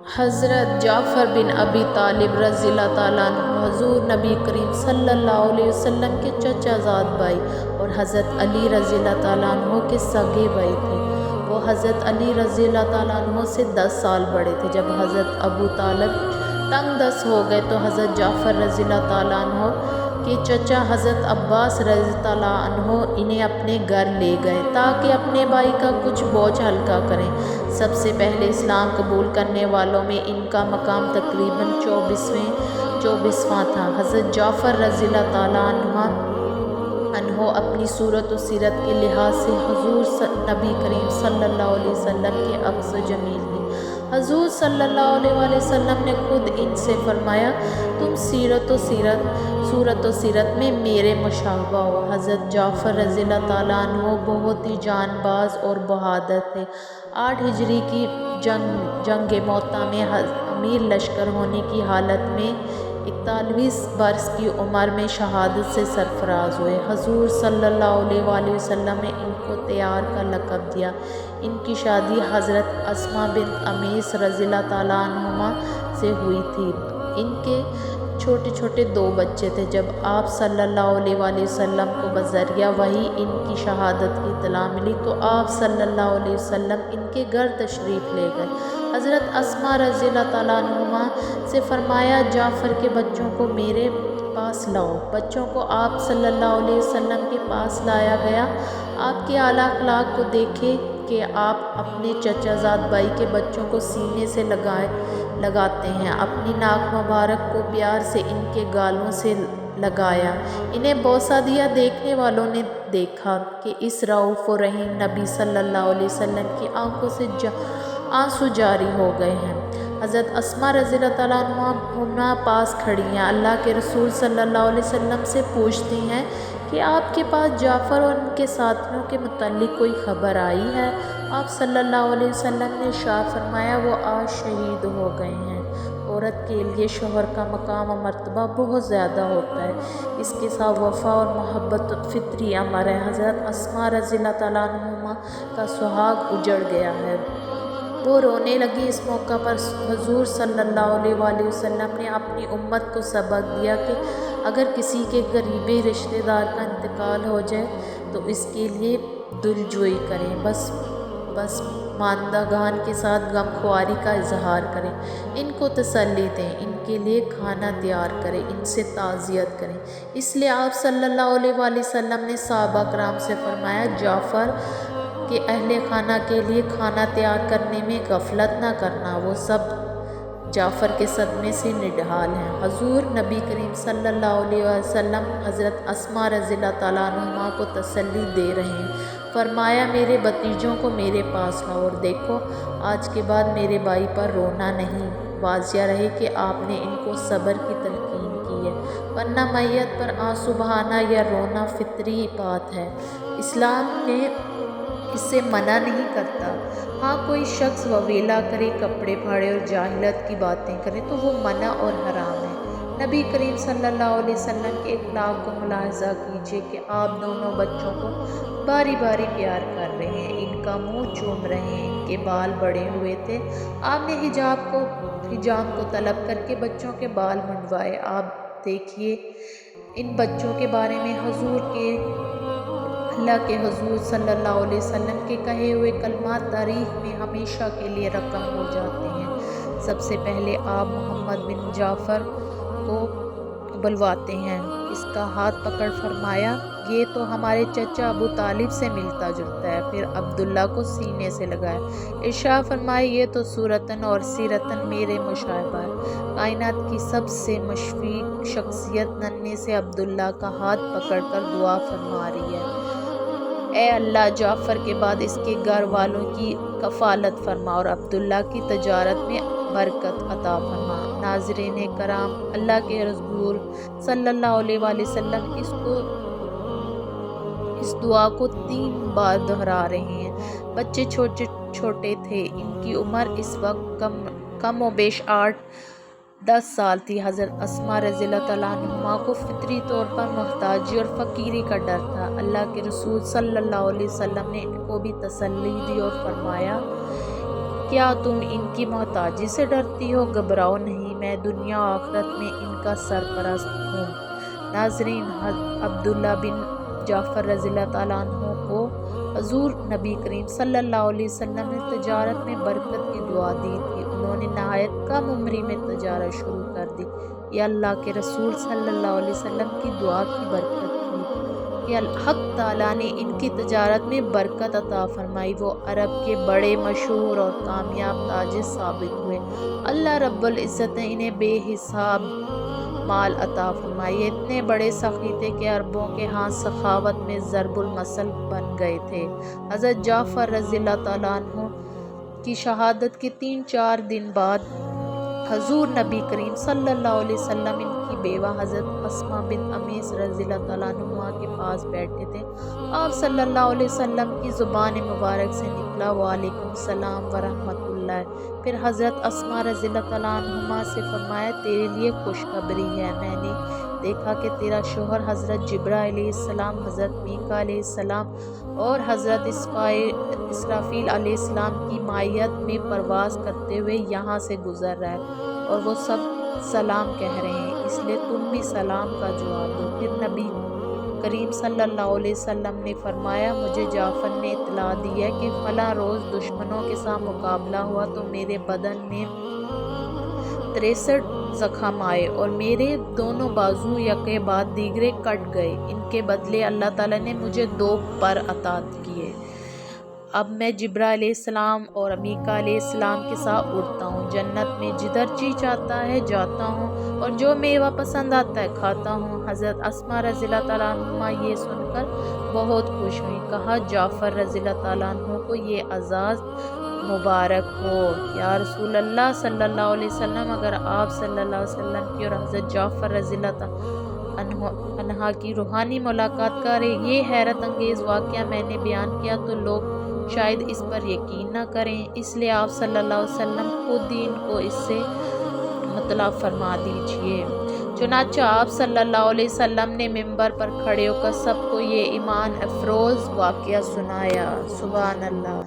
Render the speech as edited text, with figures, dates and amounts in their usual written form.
حضرت جعفر بن ابی طالب رضی اللہ تعالیٰ عنہ حضور نبی کریم صلی اللہ علیہ وسلم کے چچا زاد بھائی اور حضرت علی رضی اللہ تعالیٰ عنہ کے سگے بھائی تھے۔ وہ حضرت علی رضی اللہ تعالیٰ عنہ سے 10 سال بڑے تھے۔ جب حضرت ابو طالب تنگ دست ہو گئے تو حضرت جعفر رضی اللہ تعالیٰ عنہ کے چچا حضرت عباس رضی اللہ عنہ انہیں اپنے گھر لے گئے تاکہ اپنے بھائی کا کچھ بوجھ ہلکا کریں۔ سب سے پہلے اسلام قبول کرنے والوں میں ان کا مقام تقریباً 24واں تھا۔ حضرت جعفر رضی اللہ تعالیٰ عنہ اپنی صورت و سیرت کے لحاظ سے حضور نبی کریم صلی اللہ علیہ وسلم کے عکس جمیل تھے۔ حضور صلی اللہ علیہ وسلم نے خود ان سے فرمایا، تم صورت و سیرت میں میرے مشابہ ہو۔ حضرت جعفر رضی اللہ تعالیٰ عنہ بہت ہی جان باز اور بہادر تھے۔ 8 ہجری کی جنگ موتا میں امیر لشکر ہونے کی حالت میں 41 برس کی عمر میں شہادت سے سرفراز ہوئے۔ حضور صلی اللہ علیہ وسلم نے ان کو طیار کا لقب دیا۔ ان کی شادی حضرت اسماء بنت امیس رضی اللہ تعالیٰ عنہما سے ہوئی تھی۔ ان کے چھوٹے 2 بچے تھے۔ جب آپ صلی اللہ علیہ وسلم کو بذریعہ وحی ان کی شہادت کی اطلاع ملی تو آپ صلی اللہ علیہ وسلم ان کے گھر تشریف لے گئے۔ حضرت اسماء رضی اللہ تعالیٰ عنہما سے فرمایا، جعفر کے بچوں کو میرے پاس لاؤ۔ بچوں کو آپ صلی اللہ علیہ وسلم کے پاس لایا گیا۔ آپ کے اعلیٰ اخلاق کو دیکھے کہ آپ اپنے چچا زاد بھائی کے بچوں کو سینے سے لگاتے ہیں، اپنی ناک مبارک کو پیار سے ان کے گالوں سے لگایا، انہیں بوسہ دیا۔ دیکھنے والوں نے دیکھا کہ اس رؤوف و رحیم نبی صلی اللہ علیہ وسلم کی آنکھوں سے آنسو جاری ہو گئے ہیں۔ حضرت اسماء رضی اللہ تعالیٰ عنہ پاس کھڑی ہیں، اللہ کے رسول صلی اللہ علیہ وسلم سے پوچھتی ہیں کہ آپ کے پاس جعفر اور ان کے ساتھیوں کے متعلق کوئی خبر آئی ہے؟ آپ صلی اللہ علیہ وسلم نے ارشاد فرمایا، وہ آج شہید ہو گئے ہیں۔ عورت کے لیے شوہر کا مقام و مرتبہ بہت زیادہ ہوتا ہے، اس کے ساتھ وفا اور محبت فطری امر ہے۔ حضرت اسماء رضی اللہ تعالیٰ عنہما کا سہاگ اجڑ گیا ہے۔ وہ رونے لگی۔ اس موقع پر حضور صلی اللہ علیہ وسلم نے اپنی امت کو سبق دیا کہ اگر کسی کے قریبی رشتہ دار کا انتقال ہو جائے تو اس کے لیے دلجوئی کریں، بس ماندگان کے ساتھ غم خواری کا اظہار کریں، ان کو تسلی دیں، ان کے لیے کھانا تیار کریں، ان سے تعزیت کریں۔ اس لیے آپ صلی اللہ علیہ وسلم نے صحابہ کرام سے فرمایا، جعفر کہ اہل خانہ کے لیے کھانا تیار کرنے میں غفلت نہ کرنا، وہ سب جعفر کے صدمے سے نڈھال ہیں۔ حضور نبی کریم صلی اللہ علیہ وسلم حضرت اسماء رضی اللہ تعالیٰ عنہما کو تسلی دے رہے ہیں، فرمایا میرے بھتیجوں کو میرے پاس لاؤ اور دیکھو آج کے بعد میرے بھائی پر رونا نہیں۔ واضح رہے کہ آپ نے ان کو صبر کی تلقین کی ہے، ورنہ میت پر آنسو بہانا یا رونا فطری بات ہے، اسلام نے اس سے منع نہیں کرتا۔ ہاں کوئی شخص وویلا کرے، کپڑے پھاڑے اور جاہلیت کی باتیں کرے تو وہ منع اور حرام ہے۔ نبی کریم صلی اللہ علیہ وسلم کے اخلاق کو ملاحظہ کیجیے کہ آپ دونوں بچوں کو باری باری پیار کر رہے ہیں، ان کا منہ چوم رہے ہیں، ان کے بال بڑے ہوئے تھے، آپ نے حجاب کو طلب کر کے بچوں کے بال منڈوائے۔ آپ دیکھیے ان بچوں کے بارے میں اللہ کے حضور صلی اللہ علیہ وسلم کے کہے ہوئے کلمات تاریخ میں ہمیشہ کے لیے رقم ہو جاتے ہیں۔ سب سے پہلے آپ محمد بن جعفر کو بلواتے ہیں، اس کا ہاتھ پکڑ فرمایا، یہ تو ہمارے چچا ابو طالب سے ملتا جلتا ہے۔ پھر عبداللہ کو سینے سے لگایا، ارشاد فرمایا، یہ تو صورتاً اور سیرتاً میرے مشابہ ہے۔ کائنات کی سب سے مشفق شخصیت ننھے سے عبداللہ کا ہاتھ پکڑ کر دعا فرما رہی ہے، اے اللہ جعفر کے بعد اس کے گھر والوں کی کفالت فرما اور عبداللہ کی تجارت میں برکت عطا فرما۔ ناظرین کرام، اللہ کے رسول صلی اللہ علیہ وسلم اس دعا کو 3 بار دہرا رہے ہیں۔ بچے چھوٹے تھے، ان کی عمر اس وقت کم و بیش 8-10 سال تھی۔ حضرت اسماء رضی اللہ تعالیٰ عنہما کو فطری طور پر محتاجی اور فقیری کا ڈر تھا۔ اللہ کے رسول صلی اللہ علیہ وسلم نے ان کو بھی تسلی دی اور فرمایا کیا تم ان کی محتاجی سے ڈرتی ہو؟ گھبراؤ نہیں، میں دنیا و آخرت میں ان کا سرپرست ہوں۔ ناظرین، عبداللہ بن جعفر رضی اللہ تعالیٰ عنہ کو حضور نبی کریم صلی اللہ علیہ وسلم نے تجارت میں برکت کی دعا دی تھی۔ انہوں نے نہایت کم عمری میں تجارت شروع کر دی۔ یہ اللہ کے رسول صلی اللہ علیہ وسلم کی دعا کی برکت تھی کہ حق تعالیٰ نے ان کی تجارت میں برکت عطا فرمائی۔ وہ عرب کے بڑے مشہور اور کامیاب تاجر ثابت ہوئے۔ اللہ رب العزت نے انہیں بے حساب مال عطا فرمائی۔ یہ اتنے بڑے سخی تھے کہ عربوں کے ہاں سخاوت میں ضرب المثل بن گئے تھے۔ حضرت جعفر رضی اللہ تعالیٰ عنہ کی شہادت کے 3-4 دن بعد حضور نبی کریم صلی اللہ علیہ وسلم ان کی بیوہ حضرت اسماء بنت امیس رضی اللہ تعالیٰ عنہ کے پاس بیٹھے تھے۔ آپ صلی اللہ علیہ وسلم کی زبان مبارک سے نکلا وعلیکم السلام ورحمۃ اللہ۔ پھر حضرت اسماء رضی اللہ تعالیٰ عنہ سے فرمایا تیرے لیے خوشخبری ہے، میں نے دیکھا کہ تیرا شوہر حضرت جبرائیل علیہ السلام، حضرت میکا علیہ السلام اور حضرت اسرافیل علیہ السلام کی معیت میں پرواز کرتے ہوئے یہاں سے گزر رہا ہے اور وہ سب سلام کہہ رہے ہیں، اس لیے تم بھی سلام کا جواب دو۔ پھر نبی کریم صلی اللہ علیہ وسلم نے فرمایا مجھے جعفر نے اطلاع دی ہے کہ فلاں روز دشمنوں کے ساتھ مقابلہ ہوا تو میرے بدن میں 63 زخم آئے اور میرے دونوں بازو یکے بعد دیگرے کٹ گئے۔ ان کے بدلے اللہ تعالیٰ نے مجھے 2 پر عطا کیے۔ اب میں جبرائیل علیہ السلام اور میکا علیہ السلام کے ساتھ اڑتا ہوں، جنت میں جدھر جی چاہتا ہے جاتا ہوں اور جو میوہ پسند آتا ہے کھاتا ہوں۔ حضرت اسماء رضی اللہ تعالیٰ عنہ یہ سن کر بہت خوش ہوئی۔ کہا جعفر رضی اللہ تعالیٰ عنہ کو یہ اعزاز مبارک ہو۔ یا رسول اللہ صلی اللہ علیہ وسلم، اگر آپ صلی اللہ علیہ وسلم کی اور حضرت جعفر رضی اللہ تعالیٰ عنہ کی روحانی ملاقات کا یہ حیرت انگیز واقعہ میں نے بیان کیا تو لوگ شاید اس پر یقین نہ کریں، اس لیے آپ صلی اللہ علیہ وسلم خود ہی ان کو اس سے مطلع فرما دیجئے۔ چنانچہ آپ صلی اللہ علیہ وسلم نے منبر پر کھڑے ہو کر سب کو یہ ایمان افروز واقعہ سنایا۔ سبحان اللہ۔